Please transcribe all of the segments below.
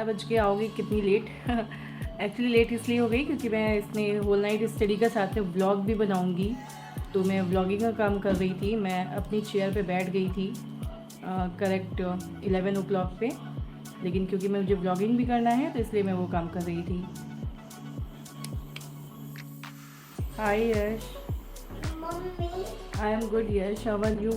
बज के आओगे कितनी लेट। एक्चुअली लेट इसलिए हो गई क्योंकि मैं इसमें होल नाइट स्टडी का साथ में व्लॉग भी बनाऊंगी, तो मैं व्लॉगिंग का काम कर रही थी। मैं अपनी चेयर पे बैठ गई थी करेक्ट 11 ओ क्लॉक पे, लेकिन क्योंकि मुझे व्लॉगिंग भी करना है तो इसलिए मैं वो काम कर रही थी। Hi Yash, I am good Yash, how are you.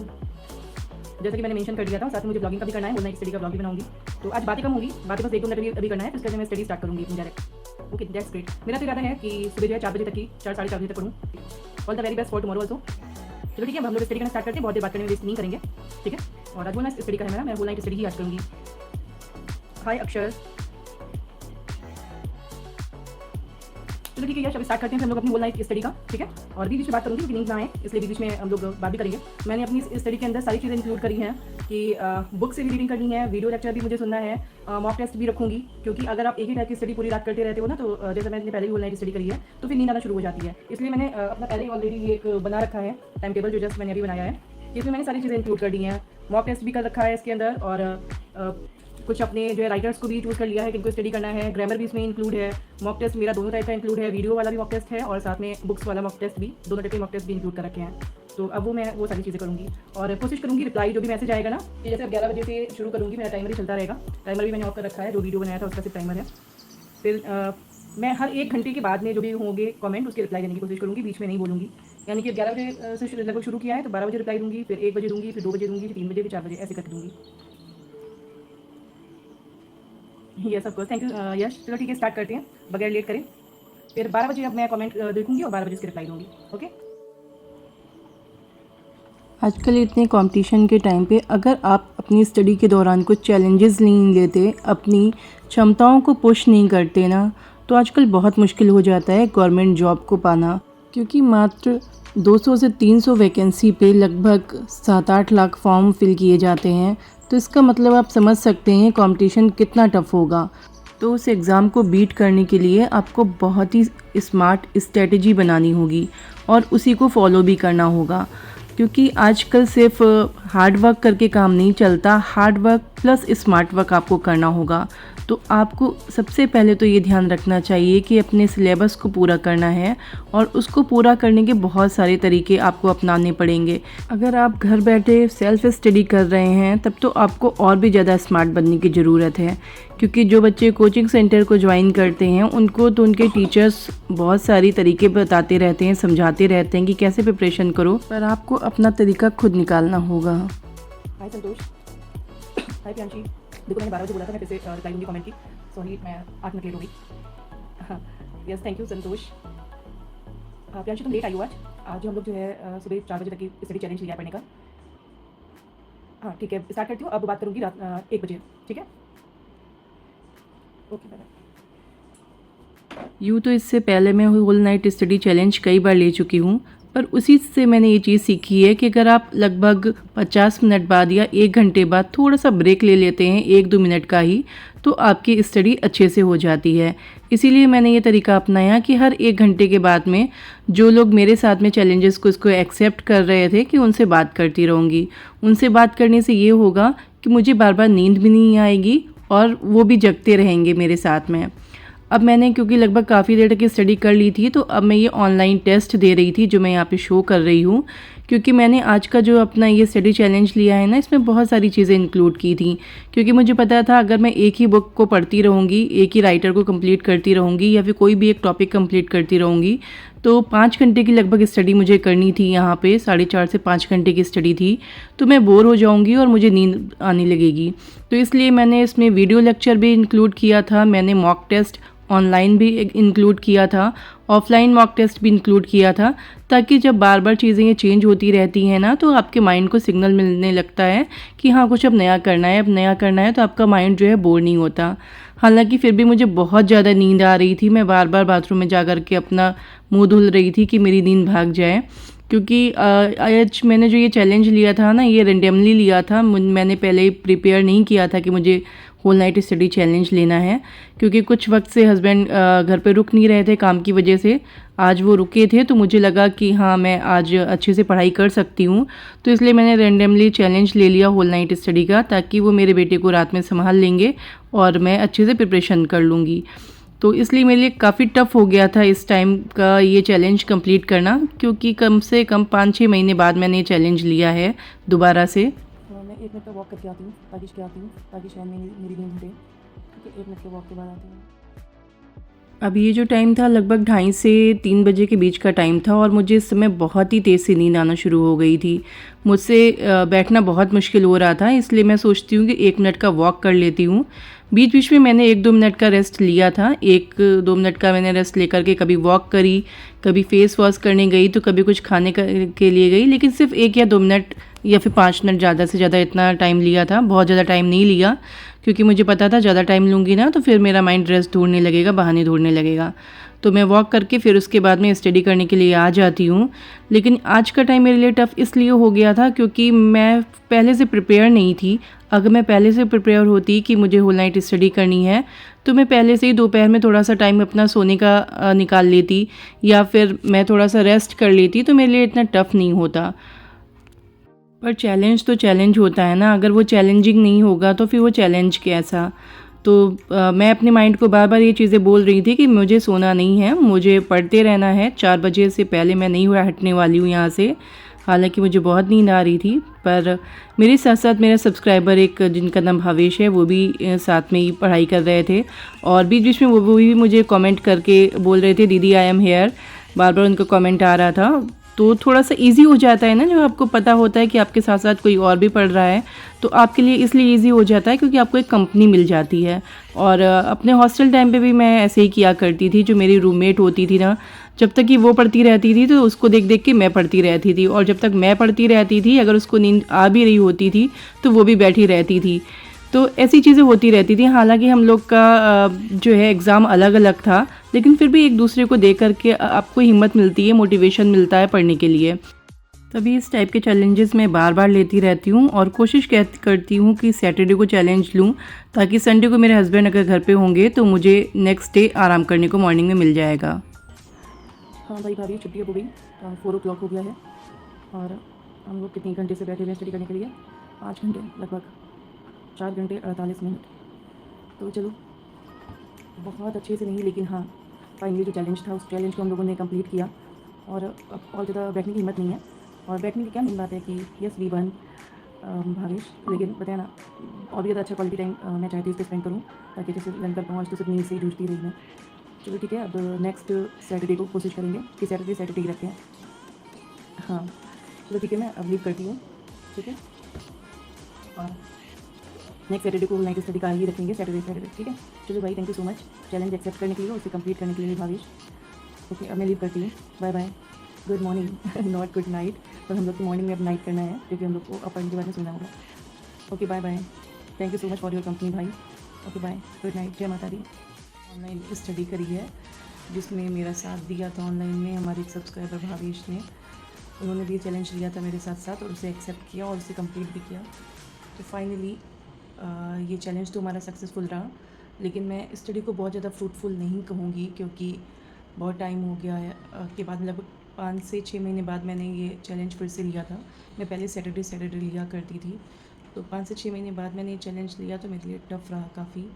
जैसे कि मैंने मेंशन कर दिया था, साथ में मुझे ब्लॉगिंग का भी करना है, होल नाइट स्टडी का ब्लॉग भी बनाऊंगी। तो आज बातें कम होगी, बातें बस 1-2 मिनट अभी करना है, तो इसके बाद मैं स्टडी स्टार्ट करूँगी अपनी डायरेक्ट। Okay, that's great. मेरा तो इरादा है कि सुबह जो है 4 बजे तक की 4-4:30 बजे तक पढ़ूँ। All the very best for tomorrow also. चलो ठीक है, हम लोग स्टडी करना स्टार्ट करते हैं, बहुत देर बात करने में वेस्ट नहीं करेंगे, ठीक है। और आज होल नाइट स्टडी का है मेरा, मैं होल नाइट स्टडी ही आज करूँगी। हाय अक्षर। चलो ठीक है यश, अब स्टार्ट करते हैं हम लोग अपनी होल नाइट स्टडी का, ठीक है। और बीच में बात करूँगी क्योंकि नींद ना आए, इसलिए बीच में हम लोग बात भी करेंगे। मैंने अपनी स्टडी के अंदर सारी चीज़ें इंक्लूड करी हैं कि बुक से भी रीडिंग करनी है, वीडियो लेक्चर भी मुझे सुनना है, मॉक टेस्ट भी रखूँगी, क्योंकि अगर आप एक ही टाइप की स्टडी पूरी रात करते रहते हो ना, तो जैसे मैंने पहले ही होल नाइट स्टडी करी है तो फिर नींद आना शुरू हो जाती है। इसलिए मैंने अपना पहले ही ऑलरेडी एक बना रखा है टाइम टेबल, जो जस्ट मैंने अभी बनाया है। इसमें मैंने सारी चीज़ें इंक्लूड कर दी हैं, मॉक टेस्ट भी कर रखा है इसके अंदर, और कुछ अपने जो है राइटर्स को भी चूज़ कर लिया है कि इनको स्टडी करना है। ग्रामर भी इसमें इंक्लूड है, मॉक टेस्ट मेरा दोनों टाइप का इंक्लूड है, वीडियो वाला भी मॉक टेस्ट है और साथ में बुक्स वाला मॉक टेस्ट भी, दोनों टाइप के मॉक टेस्ट भी इंक्लूड कर रखे हैं। तो अब मैं वो सारी चीज़ें करूँगी और कोशिश करूँगी रिप्लाई जो भी मैसेज आएगा ना, कि जैसे अब 11 बजे से शुरू करूँगी, मेरा टाइमर ही चलता रहेगा। टाइमर भी मैंने ऑफ कर रखा है, जो वीडियो बनाया था उसका सिर्फ टाइमर है। फिर मैं हर 1 घंटे के बाद में जो भी होंगे कमेंट, उसके रिप्लाई देने की कोशिश करूँगी, बीच में नहीं बोलूँगी। यानी कि 11 बजे से लगभग शुरू किया है तो 12 बजे रिप्लाई दूँगी, फिर 1 बजे दूँगी, फिर 2 बजे दूँगी, फिर 3 बजे, फिर 4 बजे, ऐसे करके दूँगी। Yes of course, thank you Yash. चलो ठीक है, स्टार्ट करते हैं बगैर लेट करें। फिर 12 बजे अब मैं कमेंट देखूंगी और 12 बजे इसकी रिप्लाई दूंगी। ओके। आजकल इतने कंपटीशन के टाइम पे अगर आप अपनी स्टडी के दौरान कुछ चैलेंजेस नहीं लेते, अपनी क्षमताओं को पुश नहीं करते ना, तो आजकल बहुत मुश्किल हो जाता है गवर्नमेंट जॉब को पाना। क्योंकि मात्र 200 से 300 वैकेंसी पे लगभग 7-8 लाख फॉर्म फिल किए जाते हैं, तो इसका मतलब आप समझ सकते हैं कंपटीशन कितना टफ होगा। तो उस एग्ज़ाम को बीट करने के लिए आपको बहुत ही स्मार्ट स्ट्रेटजी बनानी होगी और उसी को फॉलो भी करना होगा। क्योंकि आजकल सिर्फ हार्ड वर्क करके काम नहीं चलता, hard work plus smart work आपको करना होगा। तो आपको सबसे पहले तो ये ध्यान रखना चाहिए कि अपने सिलेबस को पूरा करना है और उसको पूरा करने के बहुत सारे तरीके आपको अपनाने पड़ेंगे। अगर आप घर बैठे सेल्फ स्टडी कर रहे हैं तब तो आपको और भी ज़्यादा स्मार्ट बनने की ज़रूरत है। क्योंकि जो बच्चे कोचिंग सेंटर को ज्वाइन करते हैं उनको तो उनके टीचर्स बहुत सारी तरीके बताते रहते हैं, समझाते रहते हैं कि कैसे प्रिपरेशन करो, पर आपको अपना तरीका खुद निकालना होगा। हाय संतोष। हाय प्रियांशी। देखो मैंने 12 बजे बोला था मैं फिर से रिप्लाई दूंगी कमेंट की, सॉरी मैं 8 मिनट लेट हो गई। हाँ यस, थैंक यू संतोष। प्रियांशी तुम लेट आई हो आज हम लोग जो है सुबह 4 बजे तक की स्टडी चैलेंज लिया पढ़ने का। हाँ ठीक है, स्टार्ट करती हूँ। अब बात करूँगी रात 1 बजे, ठीक है। Okay bye. यूँ तो इससे पहले मैं होल नाइट स्टडी चैलेंज कई बार ले चुकी हूँ, पर उसी से मैंने ये चीज़ सीखी है कि अगर आप लगभग 50 मिनट बाद या 1 घंटे बाद थोड़ा सा ब्रेक ले लेते हैं 1-2 मिनट का ही, तो आपकी स्टडी अच्छे से हो जाती है। इसीलिए मैंने ये तरीका अपनाया कि हर 1 घंटे के बाद में जो लोग मेरे साथ में चैलेंजेस को इसको एक्सेप्ट कर रहे थे कि उनसे बात करती रहूँगी। उनसे बात करने से ये होगा कि मुझे बार बार नींद भी नहीं आएगी और वो भी जगते रहेंगे मेरे साथ में। अब मैंने क्योंकि लगभग काफ़ी देर तक की स्टडी कर ली थी, तो अब मैं ये ऑनलाइन टेस्ट दे रही थी जो मैं यहाँ पे शो कर रही हूँ। क्योंकि मैंने आज का जो अपना ये स्टडी चैलेंज लिया है ना, इसमें बहुत सारी चीज़ें इंक्लूड की थी। क्योंकि मुझे पता था अगर मैं एक ही बुक को पढ़ती रहूँगी, एक ही राइटर को कंप्लीट करती रहूँगी या फिर कोई भी एक टॉपिक कंप्लीट करती रहूँगी, तो 5 घंटे की लगभग स्टडी मुझे करनी थी। यहाँ पे 4.5 से 5 घंटे की स्टडी थी, तो मैं बोर हो जाऊँगी और मुझे नींद आने लगेगी। तो इसलिए मैंने इसमें वीडियो लेक्चर भी इंक्लूड किया था, मैंने मॉक टेस्ट ऑनलाइन भी इंक्लूड किया था, ऑफलाइन मॉक टेस्ट भी इंक्लूड किया था, ताकि जब बार बार चीज़ें ये चेंज होती रहती हैं ना, तो आपके माइंड को सिग्नल मिलने लगता है कि हाँ कुछ अब नया करना है, अब नया करना है, तो आपका माइंड जो है बोर नहीं होता। हालांकि फिर भी मुझे बहुत ज़्यादा नींद आ रही थी, मैं बार बार बाथरूम में जा कर के अपना मुँह धुल रही थी कि मेरी नींद भाग जाए। क्योंकि आज मैंने जो ये चैलेंज लिया था ना, ये रेंडमली लिया था, मैंने पहले ही प्रिपेयर नहीं किया था कि मुझे होल नाइट स्टडी चैलेंज लेना है, क्योंकि कुछ वक्त से हस्बैंड घर पे रुक नहीं रहे थे काम की वजह से। आज वो रुके थे तो मुझे लगा कि हाँ मैं आज अच्छे से पढ़ाई कर सकती हूँ, तो इसलिए मैंने रैंडमली चैलेंज ले लिया होल नाइट स्टडी का, ताकि वो मेरे बेटे को रात में संभाल लेंगे और मैं अच्छे से प्रिपरेशन कर लूँगी। तो इसलिए मेरे लिए काफ़ी टफ़ हो गया था इस टाइम का ये चैलेंज कंप्लीट करना, क्योंकि कम से कम 5-6 महीने बाद मैंने ये चैलेंज लिया है दोबारा से। मैं 1 मिनट का वॉक करके आती हूँ, ताकि शायद मेरी नींद हटे। ठीक है, 1 मिनट के वॉक के बाद आती हूँ। अब ये जो टाइम था लगभग 2:30 से 3 बजे के बीच का टाइम था, और मुझे इस समय बहुत ही तेज़ से नींद आना शुरू हो गई थी। मुझसे बैठना बहुत मुश्किल हो रहा था, इसलिए मैं सोचती हूँ कि 1 मिनट का वॉक कर लेती हूँ। बीच बीच में मैंने 1-2 मिनट का रेस्ट लिया था। 1-2 मिनट का मैंने रेस्ट लेकर के कभी वॉक करी, कभी फेस वॉश करने गई, तो कभी कुछ खाने के लिए गई, लेकिन सिर्फ 1 या 2 मिनट या फिर 5 मिनट, ज़्यादा से ज़्यादा इतना टाइम लिया था। बहुत ज़्यादा टाइम नहीं लिया, क्योंकि मुझे पता था ज़्यादा टाइम लूँगी ना तो फिर मेरा माइंड रेस्ट ढूंढने लगेगा, बहाने ढूंढने लगेगा। तो मैं वॉक करके फिर उसके बाद में स्टडी करने के लिए आ जाती हूँ। लेकिन आज का टाइम मेरे लिए टफ़ इसलिए हो गया था क्योंकि मैं पहले से प्रिपेयर नहीं थी। अगर मैं पहले से प्रिपेयर होती कि मुझे होल नाइट स्टडी करनी है, तो मैं पहले से ही दोपहर में थोड़ा सा टाइम अपना सोने का निकाल लेती, या फिर मैं थोड़ा सा रेस्ट कर लेती, तो मेरे लिए इतना टफ़ नहीं होता। पर चैलेंज तो चैलेंज होता है ना, अगर वो चैलेंजिंग नहीं होगा तो फिर वो चैलेंज कैसा। तो मैं अपने माइंड को बार बार ये चीज़ें बोल रही थी कि मुझे सोना नहीं है, मुझे पढ़ते रहना है, 4 बजे से पहले मैं नहीं हटने वाली हूँ यहाँ से। हालांकि मुझे बहुत नींद आ रही थी, पर मेरे साथ साथ मेरा सब्सक्राइबर एक जिनका नाम भावेश है, वो भी साथ में ही पढ़ाई कर रहे थे, और बीच बीच में वो भी मुझे कमेंट करके बोल रहे थे दीदी आई एम हेयर, बार बार उनका कमेंट आ रहा था। तो थोड़ा सा इजी हो जाता है ना, जब आपको पता होता है कि आपके साथ साथ कोई और भी पढ़ रहा है, तो आपके लिए इसलिए इजी हो जाता है क्योंकि आपको एक कंपनी मिल जाती है। और अपने हॉस्टल टाइम पे भी मैं ऐसे ही किया करती थी। जो मेरी रूममेट होती थी ना, जब तक कि वो पढ़ती रहती थी तो उसको देख देख के मैं पढ़ती रहती थी, और जब तक मैं पढ़ती रहती थी अगर उसको नींद आ भी रही होती थी तो वो भी बैठी रहती थी। तो ऐसी चीज़ें होती रहती थी। हालांकि हम लोग का जो है एग्ज़ाम अलग अलग था, लेकिन फिर भी एक दूसरे को देख करके आपको हिम्मत मिलती है, मोटिवेशन मिलता है पढ़ने के लिए। तभी इस टाइप के चैलेंजेस मैं बार बार लेती रहती हूँ, और कोशिश करती हूँ कि सैटरडे को चैलेंज लूँ, ताकि संडे को मेरे हस्बैंड अगर घर पे होंगे तो मुझे नेक्स्ट डे आराम करने को मॉर्निंग में मिल जाएगा। हाँ भाई भाभी, छुट्टी हो गई, 4 o'clock हो गया है, और हम लोग कितने घंटे से बैठे हुए हैं स्टडी करने के लिए? 5 घंटे, लगभग 4 घंटे 48 मिनट। तो चलो, बहुत अच्छे से नहीं, लेकिन हाँ फाइनली जो चैलेंज था उस चैलेंज को हम लोगों ने कंप्लीट किया। और अब और ज़्यादा बैठने की हिम्मत नहीं है, और बैठने की क्या नहीं बात है कि यस वी वन भावेश, लेकिन बताया ना, और भी ज़्यादा अच्छा क्वालिटी टाइम मैं चाहती हूँ इस पर स्पेंड करूँ, ताकि जैसे लर्न कर पाऊँ। आज तो सिर्फ नींद से ही जूझती रही मैं। चलो ठीक है, अब नेक्स्ट सैटरडे को कोशिश करेंगे कि सैटरडे ही रखते हैं। हाँ चलो ठीक है, मैं अब लीव करती हूँ। ठीक है, और नेक्स्ट सैटरडे को नाइट स्टडी का ही रखेंगे, सैटरडे। ठीक है, चलो भाई, thank you so much challenge accept करने के लिए, उसे कंप्लीट करने के लिए भावेश। ओके, अब मैं लीव करती हूँ, bye bye, good morning not good night, तो हम लोग को मॉर्निंग में अब नाइट करना है, क्योंकि हम लोग को अपन के बाद में सोना होगा। Okay bye bye, thank you so much for your company भाई। ओके बाय, गुड नाइट, जय माता दी। ऑनलाइन स्टडी करी है, जिसमें मेरा साथ दिया था ऑनलाइन में हमारे एक सब्सक्राइबर भावेश ने। उन्होंने भी चैलेंज लिया था मेरे साथ साथ, और उसे एक्सेप्ट किया और उसे कंप्लीट भी किया। तो फाइनली ये चैलेंज तो हमारा सक्सेसफुल रहा, लेकिन मैं स्टडी को बहुत ज़्यादा फ्रूटफुल नहीं कहूँगी, क्योंकि बहुत टाइम हो गया है के बाद, लगभग 5 से 6 महीने बाद मैंने ये चैलेंज फिर से लिया था। मैं पहले सैटरडे लिया करती थी, तो 5 से 6 महीने बाद मैंने ये चैलेंज लिया, तो मेरे लिए टफ़ रहा काफ़ी,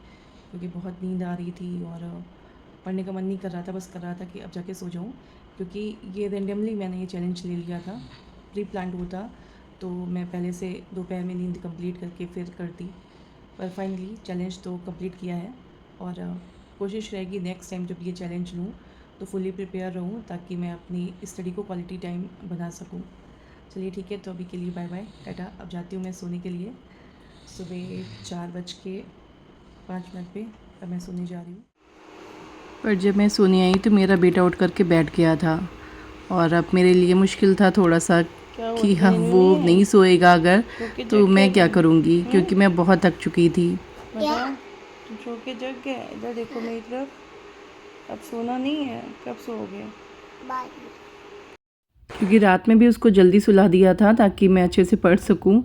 क्योंकि बहुत नींद आ रही थी और पढ़ने का मन नहीं कर रहा था, बस कर रहा था कि अब जाके सो जाऊँ, क्योंकि ये रेंडमली मैंने ये चैलेंज ले लिया था। प्री प्लान्ड होता तो मैं पहले से दोपहर में नींद कंप्लीट करके फिर करती, पर फाइनली चैलेंज तो कंप्लीट किया है, और कोशिश रहेगी नेक्स्ट टाइम जब ये चैलेंज लूँ तो फुली प्रिपेयर रहूँ, ताकि मैं अपनी स्टडी को क्वालिटी टाइम बना सकूँ। चलिए ठीक है, तो अभी के लिए बाय बाय, टाटा। अब जाती हूँ मैं सोने के लिए। सुबह 4:05 पे अब मैं सोने जा रही हूँ। पर जब मैं सोने आई तो मेरा बेटा उठ करके बैठ गया था, और अब मेरे लिए मुश्किल था थोड़ा सा कि हाँ वो नहीं सोएगा अगर, तो मैं क्या करूँगी, क्योंकि मैं बहुत थक चुकी थी। तुम सो के जग गए? इधर देखो मेरी तरफ, अब सोना नहीं है, कब सोओगे? क्योंकि रात में भी उसको जल्दी सुला दिया था ताकि मैं अच्छे से पढ़ सकूं,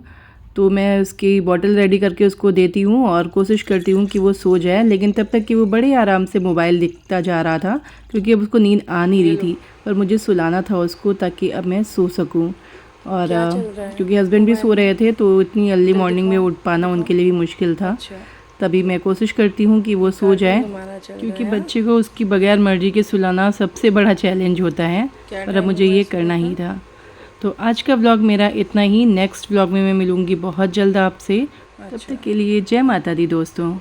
तो मैं उसकी बॉटल रेडी करके उसको देती हूँ और कोशिश करती हूँ कि वो सो जाए, लेकिन तब तक कि वो बड़े आराम से मोबाइल देखता जा रहा था क्योंकि अब उसको नींद आ नहीं रही थी, पर मुझे सुलाना था उसको ताकि अब मैं सो सकूँ। और क्योंकि हस्बैंड भी सो रहे थे तो इतनी अर्ली मॉर्निंग में उठ पाना उनके लिए भी मुश्किल था। तभी मैं कोशिश करती हूँ कि वो सो जाए, क्योंकि बच्चे को उसकी बगैर मर्जी के सुलाना सबसे बड़ा चैलेंज होता है, पर अब मुझे ये करना ही था। तो आज का व्लॉग मेरा इतना ही। नेक्स्ट व्लॉग में मैं मिलूँगी बहुत जल्द आपसे। तब तक के लिए जय माता दी दोस्तों।